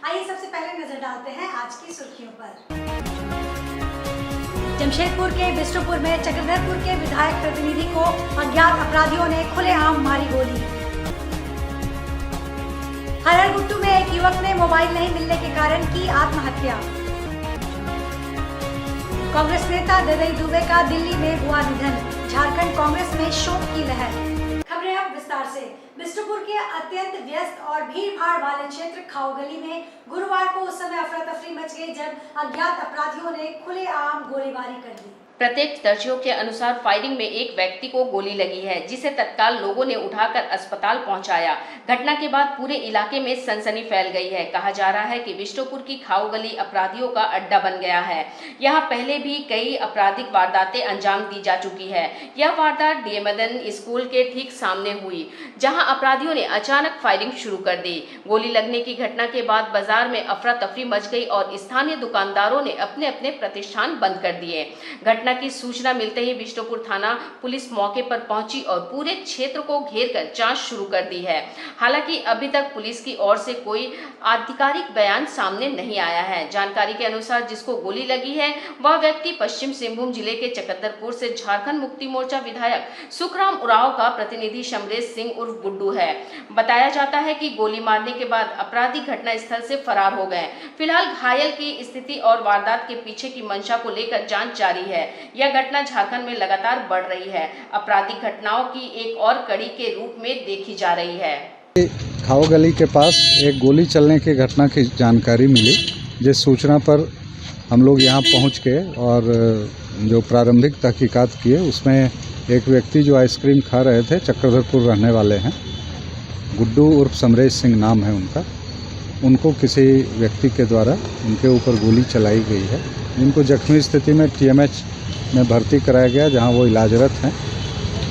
आइए सबसे पहले नजर डालते हैं आज की सुर्खियों पर। जमशेदपुर के बिष्टुपुर में चक्रधरपुर के विधायक प्रतिनिधि को अज्ञात अपराधियों ने खुलेआम मारी गोली। हररगुट्टू में एक युवक ने मोबाइल नहीं मिलने के कारण की आत्महत्या। कांग्रेस नेता ददई दुबे का दिल्ली में हुआ निधन, झारखंड कांग्रेस में शोक की लहर। खबरें अब विस्तार से। बिष्टुपुर के अत्यंत व्यस्त और भीड़-भाड़ वाले क्षेत्र खाओगली में गुरुवार को उस समय अफरा तफरी मच गई जब अज्ञात अपराधियों ने खुलेआम गोलीबारी कर दी। प्रत्यक्षदर्शियों के अनुसार फायरिंग में एक व्यक्ति को गोली लगी है, जिसे तत्काल लोगों ने उठाकर अस्पताल पहुंचाया। घटना के बाद पूरे इलाके में सनसनी फैल गई है। कहा जा रहा है कि बिष्टुपुर की खाओगली अपराधियों का अड्डा बन गया है। यहां पहले भी कई आपराधिक वारदातें अंजाम दी जा चुकी है। यह वारदात डीएमदन स्कूल के ठीक सामने हुई, जहां अपराधियों ने अचानक फायरिंग शुरू कर दी। गोली लगने की घटना के बाद बाजार में अफरा तफरी मच गई और स्थानीय दुकानदारों ने अपने अपने प्रतिष्ठान बंद कर दिए। घटना की सूचना मिलते ही बिष्टुपुर थाना पुलिस मौके पर पहुंची और पूरे क्षेत्र को घेरकर जांच शुरू कर दी है। हालांकि अभी तक पुलिस की ओर से कोई आधिकारिक बयान सामने नहीं आया है। जानकारी के अनुसार जिसको गोली लगी है वह व्यक्ति पश्चिम सिंहभूम जिले के चक्रधरपुर से झारखंड मुक्ति मोर्चा विधायक सुखराम उरांव का प्रतिनिधि शमरेश सिंह उर्फ गुड्डू है। बताया जाता है कि गोली मारने के बाद अपराधी घटना स्थल से फरार हो गए। फिलहाल घायल की स्थिति और वारदात के पीछे की मंशा को लेकर जांच जारी है। यह घटना झारखंड में लगातार बढ़ रही है। आपराधिक घटनाओं की एक और कड़ी के रूप में देखी जा रही है। खाओगली के पास एक गोली चलने की घटना की जानकारी मिली, जिस सूचना पर हम लोग यहां पहुंच के और जो प्रारंभिक तहकीकात किए उसमें एक व्यक्ति जो आइसक्रीम खा रहे थे, चक्रधरपुर रहने वाले हैं, गुड्डू उर्फ समरेश सिंह नाम है उनका, उनको किसी व्यक्ति के द्वारा उनके ऊपर गोली चलाई गई है, जिनको जख्मी स्थिति में टीएमएच में भर्ती कराया गया, जहां वो इलाजरत हैं।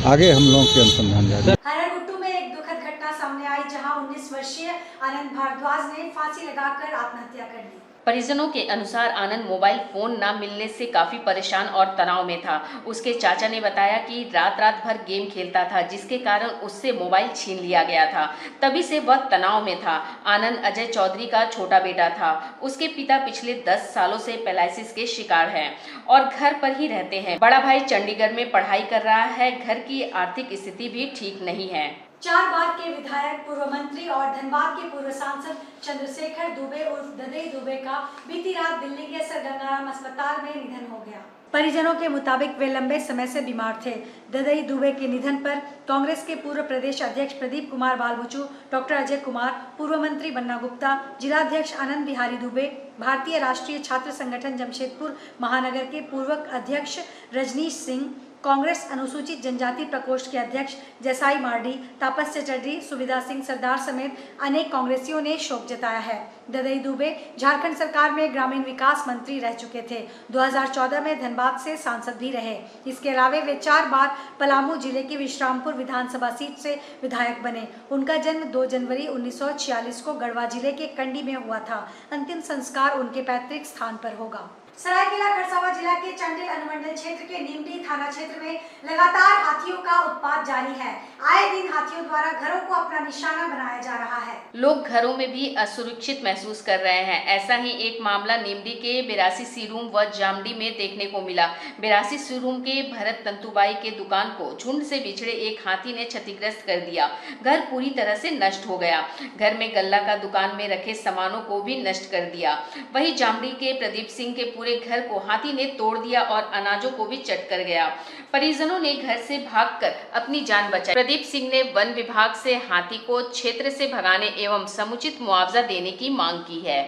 आगे हम लोगों के अनुसंधान जारी। हररगुट्टू में एक दुखद घटना सामने आई, जहां 19 वर्षीय आनंद भारद्वाज ने फांसी लगाकर आत्महत्या कर ली। परिजनों के अनुसार आनंद मोबाइल फोन न मिलने से काफी परेशान और तनाव में था। उसके चाचा ने बताया कि रात भर गेम खेलता था, जिसके कारण उससे मोबाइल छीन लिया गया था। तभी से वह तनाव में था। आनंद अजय चौधरी का छोटा बेटा था। उसके पिता पिछले 10 सालों से पैरालिसिस के शिकार हैं और घर पर ही रहते हैं। बड़ा भाई चंडीगढ़ में पढ़ाई कर रहा है। घर की आर्थिक स्थिति भी ठीक नहीं है। 4 बार के विधायक, पूर्व मंत्री और धनबाद के पूर्व सांसद चंद्रशेखर दुबे उर्फ ददई दुबे का बीती रात दिल्ली के सर गंगाराम अस्पताल में निधन हो गया। परिजनों के मुताबिक वे लंबे समय से बीमार थे। ददई दुबे के निधन पर कांग्रेस के पूर्व प्रदेश अध्यक्ष प्रदीप कुमार बालबुचू, डॉक्टर अजय कुमार, पूर्व मंत्री बन्ना गुप्ता, जिलाध्यक्ष आनंद बिहारी दुबे, भारतीय राष्ट्रीय छात्र संगठन जमशेदपुर महानगर के पूर्व अध्यक्ष रजनीश सिंह, कांग्रेस अनुसूचित जनजाति प्रकोष्ठ के अध्यक्ष जसाई मार्डी, तापस चटर्जी, सुविधा सिंह सरदार समेत अनेक कांग्रेसियों ने शोक जताया है। ददई दुबे झारखंड सरकार में ग्रामीण विकास मंत्री रह चुके थे। 2014 में धनबाद से सांसद भी रहे। इसके अलावा वे 4 बार पलामू जिले की विश्रामपुर विधानसभा सीट से विधायक बने। उनका जन्म 2 जनवरी 1946 को गढ़वा जिले के कंडी में हुआ था। अंतिम संस्कार उनके पैतृक स्थान पर होगा। सरायकेला खरसावां जिला के चंडेल अनुमंडल क्षेत्र के नीमडी थाना क्षेत्र में लगातार हाथियों का उत्पात जारी है। आए दिन हाथियों द्वारा घरों को अपना निशाना बनाया जा रहा है। लोग घरों में भी असुरक्षित महसूस कर रहे हैं। ऐसा ही एक मामला नीमडी के 82 सीरूम व जामडी में देखने को मिला। 82 सीरूम के भरत तंतुबाई के दुकान को झुंड से बिछड़े एक हाथी ने क्षतिग्रस्त कर दिया। घर पूरी तरह से नष्ट हो गया। घर में गल्ला का दुकान में रखे सामानों को भी नष्ट कर दिया। वहीं जामडी के प्रदीप सिंह के पूरे घर को हाथी ने तोड़ दिया और अनाजों को भी चट कर गया। परिजनों ने घर से भागकर अपनी जान बचाई। प्रदीप सिंह ने वन विभाग से हाथी को क्षेत्र से भगाने एवं समुचित मुआवजा देने की मांग की है।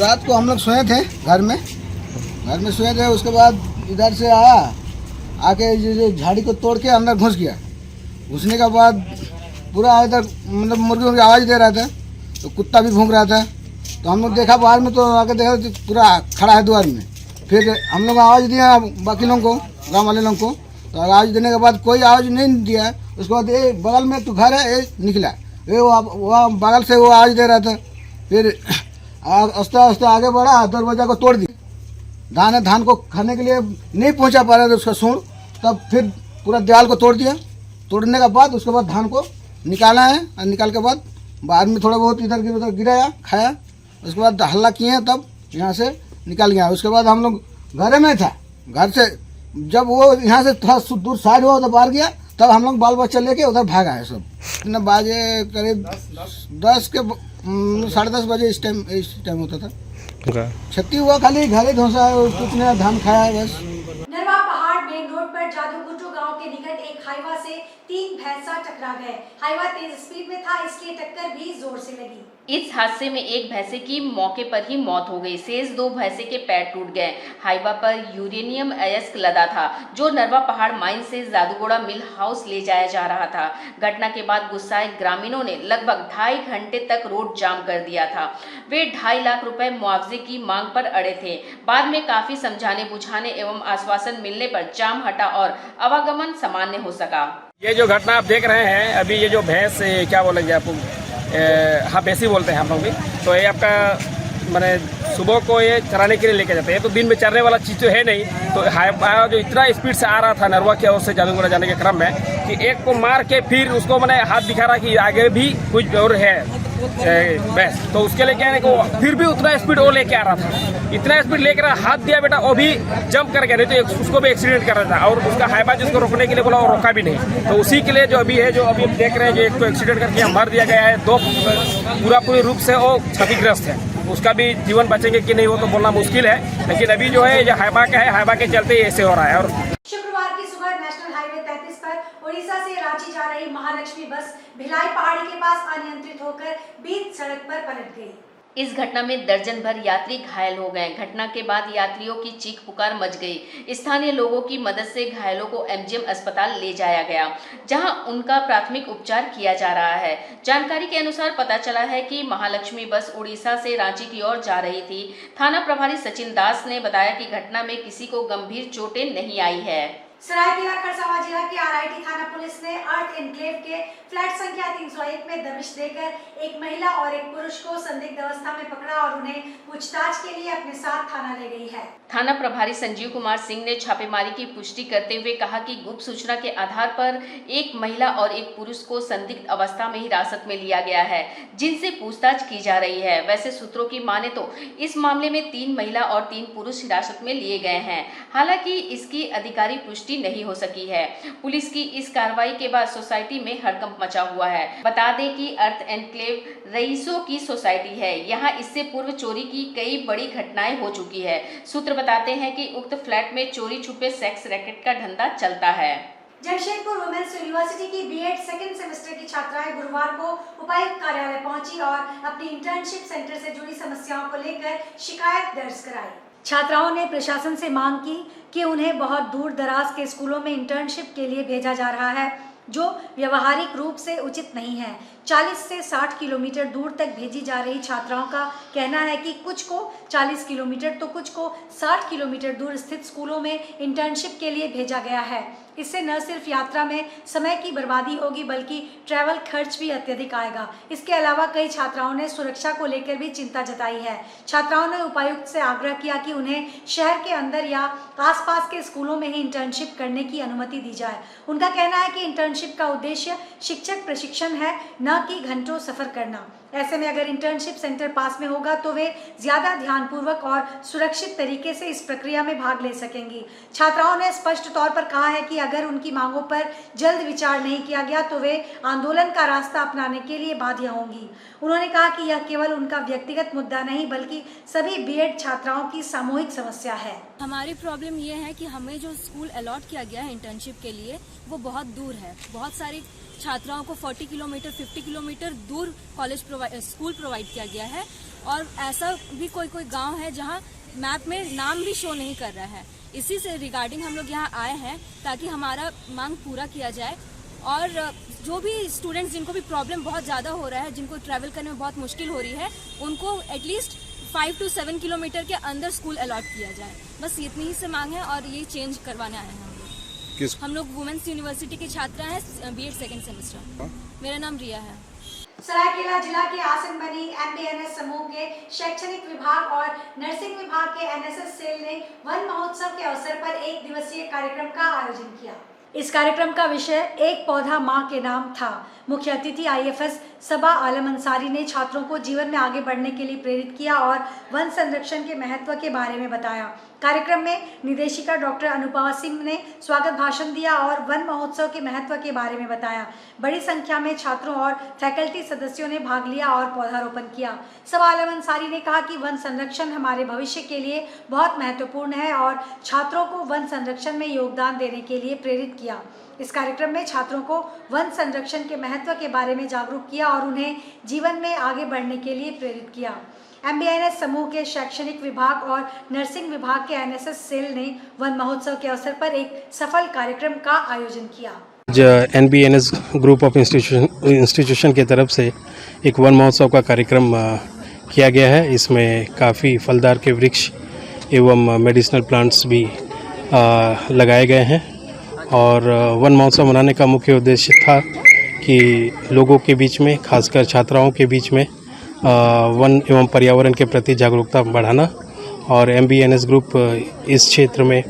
रात को हम लोग सोए थे घर में सोए थे। उसके बाद इधर से आया, आके झाड़ी को तोड़ के अंदर घुस गया। घुसने के बाद पूरा इधर मतलब मुर्गियों की आवाज़ दे रहा था, तो कुत्ता भी भौंक रहा था। तो हम लोग देखा बाहर में, तो आके देखा तो पूरा खड़ा है द्वार में। फिर हम लोग आवाज़ दिया बाकी लोगों को, गांव वाले लोगों को। तो आवाज़ देने के बाद कोई आवाज़ नहीं दिया। उसके बाद ये बगल में तो घर है, ये निकला, ये वो बगल से वो आवाज़ दे रहा था। फिर आस्ते आस्ते आगे बढ़ा, दरवाजा को तोड़ दिया। धान को खाने के लिए नहीं पहुंचा पा रहा था उसका सूंड, तब फिर पूरा दीवार को तोड़ दिया। तोड़ने के बाद उसके बाद धान को निकाला है, और निकाल के बाद में थोड़ा बहुत इधर उधर गिराया, खाया। उसके बाद हल्ला किए तब यहाँ से निकल गया। उसके बाद हम लोग घर में था, घर से जब वो यहाँ से थोड़ा दूर साइड हुआ उधर बाहर गया, तब हम लोग बाल बच्चा लेके उधर भाग आए सब। इतने बाजे करीब 10 के 10:30 बजे इस टाइम होता था। क्षति हुआ खाली घर ही धोसा है, कुछ नहीं, धान खाया है बस। नरवा पहाड़ मेन रोड पर जादूगुटो गांव के निकट एक हाईवा से 3 भैंसा टकरा गए। हाईवा तेज स्पीड में था, इसलिए टक्कर भी जोर से लगी। इस हादसे में एक भैंसे की मौके पर ही मौत हो गई, शेष 2 भैंसे के पैर टूट गए। हाईवा पर यूरेनियम अयस्क लदा था, जो नरवा पहाड़ माइन से जादूगोड़ा मिल हाउस ले जाया जा रहा था। घटना के बाद गुस्साए ग्रामीणों ने लगभग 2.5 घंटे तक रोड जाम कर दिया था। वे 2.5 लाख रुपए मुआवजे की मांग पर अड़े थे। बाद में काफी समझाने बुझाने एवं आश्वासन मिलने पर जाम हटा और आवागमन सामान्य हो सका। ये जो घटना आप देख रहे हैं, अभी ये जो भैंस, क्या बोलेंगे आपको, हाँ भैंसी बोलते हैं हम लोग भी, तो ये आपका मैंने सुबह को ये चराने के लिए लेके जाते हैं। तो दिन में चरने वाला चीज़ तो है नहीं, तो हाईवा जो इतना स्पीड से आ रहा था नरवा की ओर से जादूगोड़ा जाने के क्रम में, कि एक को मार के फिर उसको मैंने हाथ दिखा रहा कि आगे भी कुछ और है भैंस, तो उसके लिए क्या है कि फिर भी उतना स्पीड वो लेके आ रहा था। इतना स्पीड लेकर हाथ दिया बेटा, वो भी जंप कर गया, नहीं तो उसको भी एक्सीडेंट कर रहा था। और उसका हाईवा जिसको रोकने के लिए बोला, वो रोका भी नहीं। तो उसी के लिए जो अभी है, जो अभी देख रहे हैं, जो एक को एक्सीडेंट करके मार दिया गया है, 2 पूरी रूप से वो क्षतिग्रस्त है। उसका भी जीवन बचेंगे कि नहीं वो तो बोलना मुश्किल है, लेकिन अभी जो है ये हाईवा का है, हाईवा के चलते ही ऐसे हो रहा है। और शुक्रवार की सुबह नेशनल हाईवे 33 पर उड़ीसा से रांची जा रही महालक्ष्मी बस भिलाई पहाड़ी के पास अनियंत्रित होकर बीच सड़क पर पलट गई। इस घटना में दर्जन भर यात्री घायल हो गए। घटना के बाद यात्रियों की चीख पुकार मच गई। स्थानीय लोगों की मदद से घायलों को एमजीएम अस्पताल ले जाया गया, जहां उनका प्राथमिक उपचार किया जा रहा है। जानकारी के अनुसार पता चला है कि महालक्ष्मी बस उड़ीसा से रांची की ओर जा रही थी। थाना प्रभारी सचिन दास ने बताया कि घटना में किसी को गंभीर चोटें नहीं आई है। सरायकेला खरसावां जिला के आरआईटी थाना पुलिस ने अर्थ एनक्लेव के फ्लैट संख्या 301 में दबिश देकर एक महिला और एक पुरुष को संदिग्ध अवस्था में पकड़ा और उन्हें पूछताछ के लिए अपने साथ थाना ले गई है। थाना प्रभारी संजीव कुमार सिंह ने छापेमारी की पुष्टि करते हुए कहा कि गुप्त सूचना के आधार पर एक महिला और एक पुरुष को संदिग्ध अवस्था में हिरासत में लिया गया है, जिनसे पूछताछ की जा रही है। वैसे सूत्रों की माने तो इस मामले में 3 महिला और 3 पुरुष हिरासत में लिए गए हैं। हालांकि इसकी अधिकारिक पुष्टि नहीं हो सकी है। पुलिस की इस कार्रवाई के बाद सोसाइटी में हड़कंप मचा हुआ है। बता दें कि अर्थ एनक्लेव रईसों की सोसाइटी है। यहाँ इससे पूर्व चोरी की कई बड़ी घटनाएं हो चुकी है। सूत्र बताते हैं कि उक्त फ्लैट में चोरी छुपे सेक्स रैकेट का धंधा चलता है। जमशेदपुर वुमेन्स यूनिवर्सिटी की बीएड सेकंड सेमेस्टर की छात्राएं गुरुवार को उपायुक्त कार्यालय पहुंची और अपनी इंटर्नशिप सेंटर से जुड़ी समस्याओं को लेकर शिकायत दर्ज कराई। छात्राओं ने प्रशासन से मांग की कि उन्हें बहुत दूर दराज के स्कूलों में इंटर्नशिप के लिए भेजा जा रहा है, जो व्यवहारिक रूप से उचित नहीं है। 40 से 60 किलोमीटर दूर तक भेजी जा रही छात्राओं का कहना है कि कुछ को 40 किलोमीटर तो कुछ को 60 किलोमीटर दूर स्थित स्कूलों में इंटर्नशिप के लिए भेजा गया है। इससे न सिर्फ यात्रा में समय की बर्बादी होगी बल्कि ट्रैवल खर्च भी अत्यधिक आएगा। इसके अलावा कई छात्राओं ने सुरक्षा को लेकर भी चिंता जताई है। छात्राओं ने उपायुक्त से आग्रह किया कि उन्हें शहर के अंदर या आसपास के स्कूलों में ही इंटर्नशिप करने की अनुमति दी जाए। उनका कहना है कि इंटर्नशिप का उद्देश्य शिक्षक प्रशिक्षण है, न कि घंटों सफर करना। ऐसे में अगर इंटर्नशिप सेंटर पास में होगा तो वे ज्यादा ध्यानपूर्वक और सुरक्षित तरीके से इस प्रक्रिया में भाग ले सकेंगी। छात्राओं ने स्पष्ट तौर पर कहा है कि अगर उनकी मांगों पर जल्द विचार नहीं किया गया तो वे आंदोलन का रास्ता अपनाने के लिए बाध्य होंगी। उन्होंने कहा कि यह केवल उनका व्यक्तिगत मुद्दा नहीं बल्कि सभी बीएड छात्राओं की सामूहिक समस्या है। हमारी प्रॉब्लम ये है कि हमें जो स्कूल अलॉट किया गया है इंटर्नशिप के लिए वो बहुत दूर है। बहुत सारी छात्राओं को 40 किलोमीटर 50 किलोमीटर दूर स्कूल प्रोवाइड किया गया है और ऐसा भी कोई गांव है जहां मैप में नाम भी शो नहीं कर रहा है। इसी से रिगार्डिंग हम लोग यहाँ आए हैं ताकि हमारा मांग पूरा किया जाए और जो भी स्टूडेंट्स जिनको भी प्रॉब्लम बहुत ज़्यादा हो रहा है, जिनको ट्रैवल करने में बहुत मुश्किल हो रही है, उनको एटलीस्ट 5 to 7 किलोमीटर के अंदर स्कूल अलॉट किया जाए। बस इतनी ही से मांग है और ये चेंज करवाने आए हैं हम लोग वुमेन्स यूनिवर्सिटी के छात्रा हैं, बीएड सेकंड सेमेस्टर। मेरा नाम रिया है। सरायकेला जिला के आसन बनी एमबीएनएस समूह के शैक्षणिक विभाग और नर्सिंग विभाग के एनएसएस सेल ने वन महोत्सव के अवसर पर 1 दिवसीय कार्यक्रम का आयोजन किया। इस कार्यक्रम का विषय एक पौधा मां के नाम था। मुख्य अतिथि आईएफएस सबा आलम अंसारी ने छात्रों को जीवन में आगे बढ़ने के लिए प्रेरित किया और वन संरक्षण के महत्व के बारे में बताया। कार्यक्रम में निदेशिका डॉक्टर अनुपमा सिंह ने स्वागत भाषण दिया और वन महोत्सव के महत्व के बारे में बताया। बड़ी संख्या में छात्रों और फैकल्टी सदस्यों ने भाग लिया और पौधारोपण किया। सबा आलम अंसारी ने कहा कि वन संरक्षण हमारे भविष्य के लिए बहुत महत्वपूर्ण है और छात्रों को वन संरक्षण में योगदान देने के लिए प्रेरित किया। इस कार्यक्रम में छात्रों को वन संरक्षण के महत्व के बारे में जागरूक किया और उन्हें जीवन में आगे बढ़ने के लिए प्रेरित किया। MBNS समूह के शैक्षणिक विभाग और नर्सिंग विभाग के NSS सेल ने वन महोत्सव के अवसर पर एक सफल कार्यक्रम का आयोजन किया। NBNS ग्रुप ऑफ इंस्टीट्यूशन की तरफ से एक वन महोत्सव का कार्यक्रम किया गया है। इसमें काफ़ी फलदार के वृक्ष एवं मेडिसिनल प्लांट्स भी लगाए गए हैं और वन महोत्सव मनाने का मुख्य उद्देश्य था कि लोगों के बीच में, खासकर छात्राओं के बीच में वन एवं पर्यावरण के प्रति जागरूकता बढ़ाना और MBNS ग्रुप इस क्षेत्र में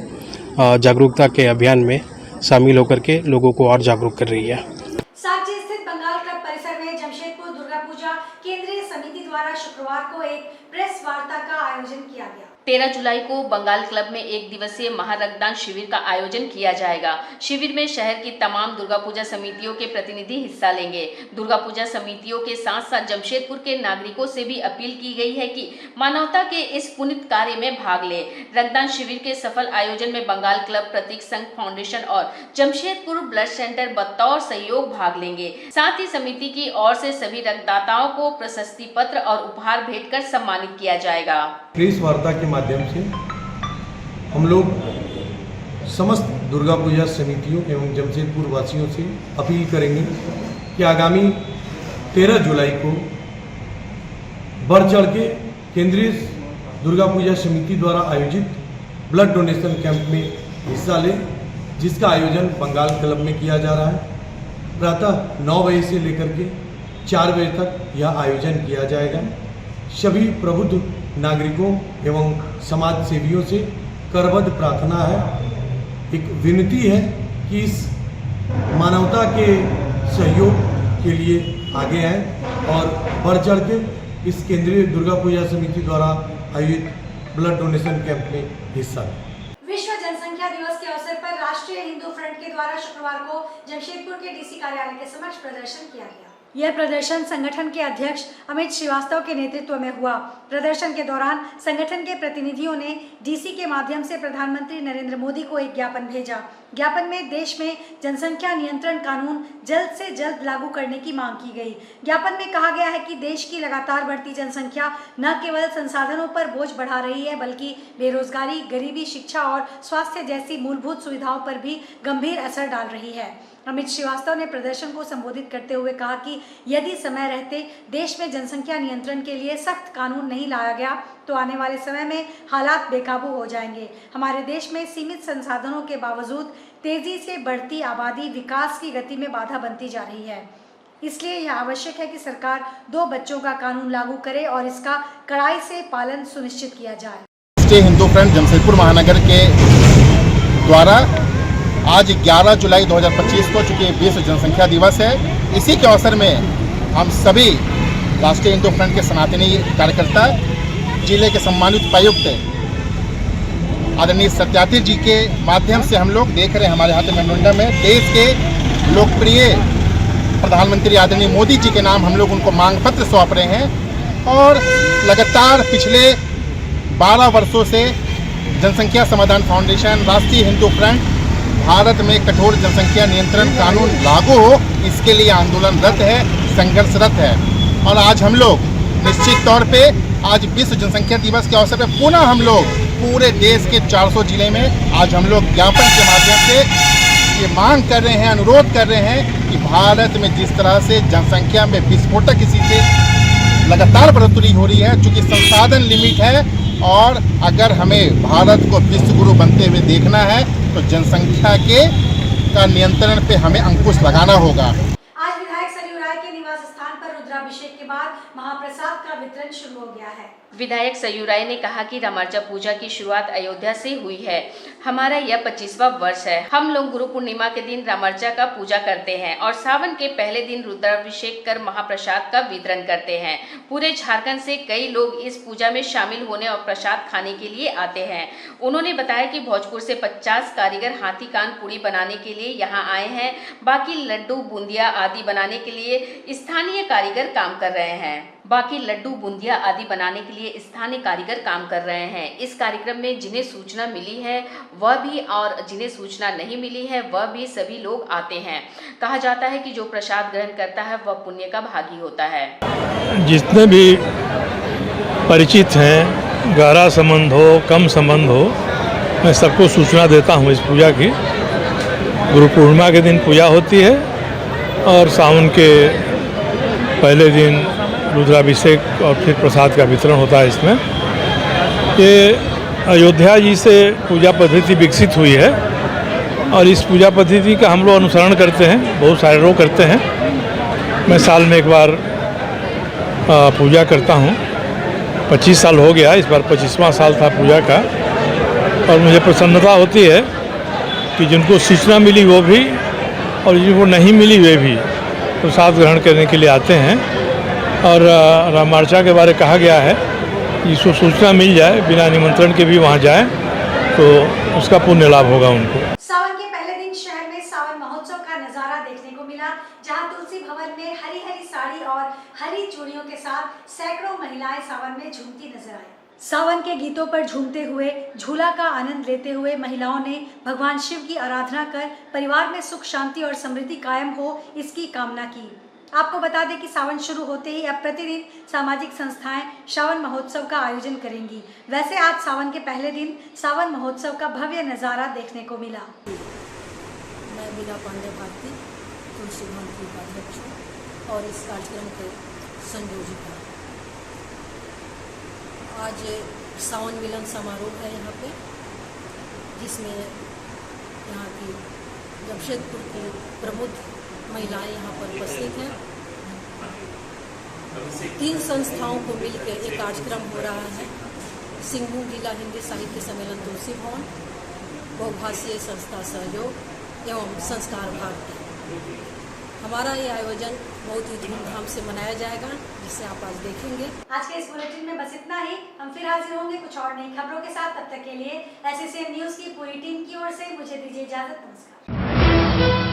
जागरूकता के अभियान में शामिल होकर के लोगों को और जागरूक कर रही है। सागजी स्थित बंगाल क्लब परिसर में जमशेदपुर दुर्गा पूजा केंद्रीय समिति द्वारा शुक्रवार को एक प्रेस वार्ता का आयोजन किया गया। 13 जुलाई को बंगाल क्लब में एक दिवसीय महारक्तदान शिविर का आयोजन किया जाएगा। शिविर में शहर की तमाम दुर्गा पूजा समितियों के प्रतिनिधि हिस्सा लेंगे। दुर्गा पूजा समितियों के साथ साथ जमशेदपुर के नागरिकों से भी अपील की गई है कि मानवता के इस पुनीत कार्य में भाग ले। रक्तदान शिविर के सफल आयोजन में बंगाल क्लब, प्रतीक संघ फाउंडेशन और जमशेदपुर ब्लड सेंटर बतौर सहयोग भाग लेंगे। साथ ही समिति की ओर से सभी रक्तदाताओं को प्रशस्ति पत्र और उपहार भेंट कर सम्मानित किया जाएगा। प्रेस वार्ता के माध्यम से हम लोग समस्त दुर्गा पूजा समितियों एवं जमशेदपुर वासियों से अपील करेंगे कि आगामी 13 जुलाई को बढ़ चढ़ के केंद्रीय दुर्गा पूजा समिति द्वारा आयोजित ब्लड डोनेशन कैंप में हिस्सा लें, जिसका आयोजन बंगाल क्लब में किया जा रहा है। प्रातः 9 बजे से लेकर के 4 बजे तक यह आयोजन किया जाएगा। सभी प्रबुद्ध नागरिकों एवं समाज सेवियों से करबद्ध प्रार्थना है, एक विनती है कि इस मानवता के सहयोग के लिए आगे आएं और बढ़ चढ़ के इस केंद्रीय दुर्गा पूजा समिति द्वारा आयोजित ब्लड डोनेशन कैंप में हिस्सा लें। विश्व जनसंख्या दिवस के अवसर पर राष्ट्रीय हिंदू फ्रंट के द्वारा शुक्रवार को जमशेदपुर के DC कार्यालय के समक्ष प्रदर्शन किया गया। यह प्रदर्शन संगठन के अध्यक्ष अमित श्रीवास्तव के नेतृत्व में हुआ। प्रदर्शन के दौरान संगठन के प्रतिनिधियों ने DC के माध्यम से प्रधानमंत्री नरेंद्र मोदी को एक ज्ञापन भेजा। ज्ञापन में देश में जनसंख्या नियंत्रण कानून जल्द से जल्द लागू करने की मांग की गई। ज्ञापन में कहा गया है कि देश की लगातार बढ़ती जनसंख्या न केवल संसाधनों पर बोझ बढ़ा रही है, बल्कि बेरोजगारी, गरीबी, शिक्षा और स्वास्थ्य जैसी मूलभूत सुविधाओं पर भी गंभीर असर डाल रही है। अमित श्रीवास्तव ने प्रदर्शन को संबोधित करते हुए कहा कि यदि समय रहते देश में जनसंख्या नियंत्रण के लिए सख्त कानून नहीं लाया गया तो आने वाले समय में हालात बेकाबू हो जाएंगे। हमारे देश में सीमित संसाधनों के बावजूद तेजी से बढ़ती आबादी विकास की गति में बाधा बनती जा रही है। इसलिए यह आवश्यक है कि सरकार 2 बच्चों का कानून लागू करे और इसका कड़ाई से पालन सुनिश्चित किया जाए। राष्ट्रीय हिंदू फ्रंट जमशेदपुर महानगर के द्वारा आज 11 जुलाई 2025 को चूँकि विश्व जनसंख्या दिवस है, इसी के अवसर में हम सभी राष्ट्रीय हिंदू फ्रंट के सनातनी कार्यकर्ता, जिले के सम्मानित उपायुक्त आदरणीय सत्यार्थी जी के माध्यम से हम लोग देख रहे हैं हमारे हाथ मेमोरेंडम में देश के लोकप्रिय प्रधानमंत्री आदरणीय मोदी जी के नाम हम लोग उनको मांग पत्र सौंप रहे हैं और लगातार पिछले 12 वर्षों से जनसंख्या समाधान फाउंडेशन, राष्ट्रीय हिंदू फ्रंट भारत में कठोर जनसंख्या नियंत्रण कानून लागू हो, इसके लिए आंदोलनरत है, संघर्षरत है। और आज हम लोग निश्चित तौर पे आज विश्व जनसंख्या दिवस के अवसर पर पुनः हम लोग पूरे देश के 400 जिले में आज हम लोग ज्ञापन के माध्यम से ये मांग कर रहे हैं, अनुरोध कर रहे हैं कि भारत में जिस तरह से जनसंख्या में विस्फोटक इसी से लगातार बढ़ोतरी हो रही है, चूँकि संसाधन लिमिट है और अगर हमें भारत को विश्व गुरु बनते हुए देखना है तो जनसंख्या का नियंत्रण पे हमें अंकुश लगाना होगा। आज विधायक सरयू राय के निवास स्थान पर रुद्राभिषेक के बाद महाप्रसाद का वितरण शुरू हो गया है। विधायक सयूर राय ने कहा कि रामार्चा पूजा की शुरुआत अयोध्या से हुई है। हमारा यह 25वां वर्ष है। हम लोग गुरु पूर्णिमा के दिन रामार्चा का पूजा करते हैं और सावन के पहले दिन रुद्राभिषेक कर महाप्रसाद का वितरण करते हैं। पूरे झारखंड से कई लोग इस पूजा में शामिल होने और प्रसाद खाने के लिए आते हैं। उन्होंने बताया कि भोजपुर से 50 कारीगर हाथी कान पूड़ी बनाने के लिए यहाँ आए हैं। बाकी लड्डू बूंदिया आदि बनाने के लिए स्थानीय कारीगर काम कर रहे हैं। इस कार्यक्रम में जिन्हें सूचना मिली है वह भी और जिन्हें सूचना नहीं मिली है वह भी सभी लोग आते हैं। कहा जाता है कि जो प्रसाद ग्रहण करता है वह पुण्य का भागी होता है। जितने भी परिचित हैं, गहरा संबंध हो कम संबंध हो, मैं सबको सूचना देता हूँ इस पूजा की। गुरु पूर्णिमा के दिन पूजा होती है और सावन के पहले दिन रुद्राभिषेक और फिर प्रसाद का वितरण होता है। इसमें ये अयोध्या जी से पूजा पद्धति विकसित हुई है और इस पूजा पद्धति का हम लोग अनुसरण करते हैं, बहुत सारे लोग करते हैं। मैं साल में एक बार पूजा करता हूँ। 25 साल हो गया, इस बार 25वां साल था पूजा का। और मुझे प्रसन्नता होती है कि जिनको सूचना मिली वो भी और जिनको नहीं मिली वे भी प्रसाद ग्रहण करने के लिए आते हैं। और रामार्चा के बारे में कहा गया है जिसको सूचना मिल जाए बिना निमंत्रण के भी वहाँ जाए तो उसका पुण्य लाभ होगा उनको। सावन के पहले दिन शहर में सावन महोत्सव का नजारा देखने को मिला, जहां तुलसी भवन में हरी हरी साड़ी और हरी चूड़ियों के साथ सैकड़ों महिलाएं सावन में झूमती नजर आई। सावन के गीतों पर झूमते हुए झूला का आनंद लेते हुए महिलाओं ने भगवान शिव की आराधना कर परिवार में सुख शांति और समृद्धि कायम हो इसकी कामना की। आपको बता दें कि सावन शुरू होते ही अब प्रतिदिन सामाजिक संस्थाएं सावन महोत्सव का आयोजन करेंगी। वैसे आज सावन के पहले दिन सावन महोत्सव का भव्य नज़ारा देखने को मिला। मैं बीना पांडे भारती तुलसी भवन की उपाध्यक्ष हूँ और इस कार्यक्रम के संयोजिका। आज सावन मिलन समारोह है यहाँ पे, जिसमें यहाँ की जमशेदपुर की प्रमुख महिलाएं यहाँ पर उपस्थित हैं। 3 संस्थाओं को मिलकर एक कार्यक्रम हो रहा है। सिंहभूम जिला हिंदी साहित्य सम्मेलन तुलसी भवन, बहुभाषीय संस्था सहयोग एवं संस्कार भारती। हमारा ये आयोजन बहुत ही धूमधाम से मनाया जाएगा, जिसे आप आज देखेंगे। आज के इस बुलेटिन में बस इतना ही। हम फिर हाजिर होंगे कुछ और नई खबरों के साथ। तब तक के लिए SSN न्यूज़ की पूरी टीम की ओर से मुझे दीजिए इजाजत। नमस्कार।